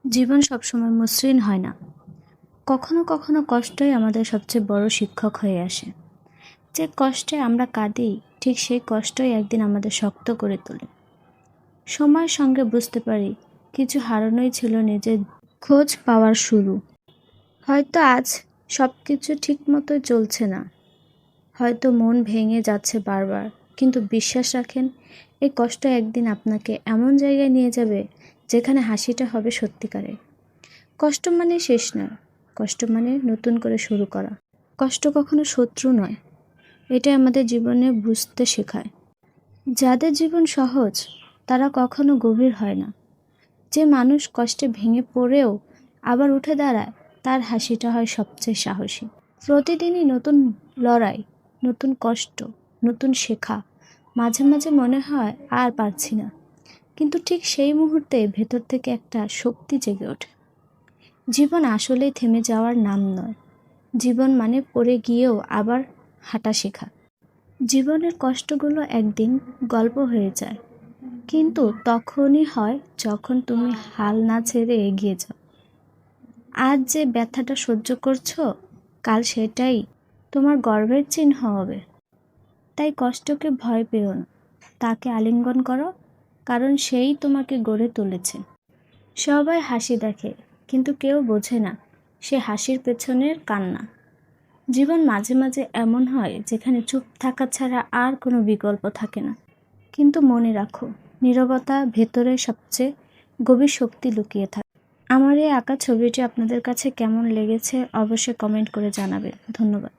জীবন সবসময় মসৃণ হয় না। কখনো কখনো কষ্টই আমাদের সবচেয়ে বড় শিক্ষক হয়ে আসে। যে কষ্টে আমরা কাঁদি, ঠিক সেই কষ্টই একদিন আমাদের শক্ত করে তোলে। সময়ের সঙ্গে বুঝতে পারি, কিছু হারানোই ছিল নিজের খোঁজ পাওয়ার শুরু। হয়তো আজ সব কিছু ঠিক মতো চলছে না, হয়তো মন ভেঙে যাচ্ছে বারবার, কিন্তু বিশ্বাস রাখেন, এই কষ্ট একদিন আপনাকে এমন জায়গায় নিয়ে যাবে যেখানে হাসিটা হবে সত্যিকারের। কষ্ট মানে শেষ নয়, কষ্ট মানে নতুন করে শুরু করা। কষ্ট কখনো শত্রু নয়, এটা আমাদের জীবনে বুঝতে শেখায়। যাদের জীবন সহজ, তারা কখনো গভীর হয় না। যে মানুষ কষ্টে ভেঙে পড়েও আবার উঠে দাঁড়ায়, তার হাসিটা হয় সবচেয়ে সাহসী। প্রতিদিনই নতুন লড়াই, নতুন কষ্ট, নতুন শেখা। মাঝে মাঝে মনে হয় আর পারছি না, কিন্তু ঠিক সেই মুহূর্তে ভেতর থেকে একটা শক্তি জেগে ওঠে। জীবন আসলেই থেমে যাওয়ার নাম নয়। জীবন মানে পড়ে গিয়েও আবার হাঁটা শেখা। জীবনের কষ্টগুলো একদিন গল্প হয়ে যায়, কিন্তু তখনই হয় যখন তুমি হাল না ছেড়ে এগিয়ে যাও। আজ যে ব্যথাটা সহ্য করছো, কাল সেটাই তোমার গর্বের চিহ্ন হবে। তাই কষ্টকে ভয় পেও না, তাকে আলিঙ্গন করো, কারণ সেই তোমাকে গড়ে তুলেছে। সবাই হাসি দেখে, কিন্তু কেউ বোঝে না সে হাসির পেছনের কান্না। জীবন মাঝে মাঝে এমন হয় যেখানে চুপ থাকা ছাড়া আর কোনো বিকল্প থাকে না। কিন্তু মনে রাখো, নীরবতা ভেতরে সবচেয়ে গভীর শক্তি লুকিয়ে থাকে। আমার এই আঁকা ছবিটি আপনাদের কাছে কেমন লেগেছে অবশ্যই কমেন্ট করে জানাবেন। ধন্যবাদ।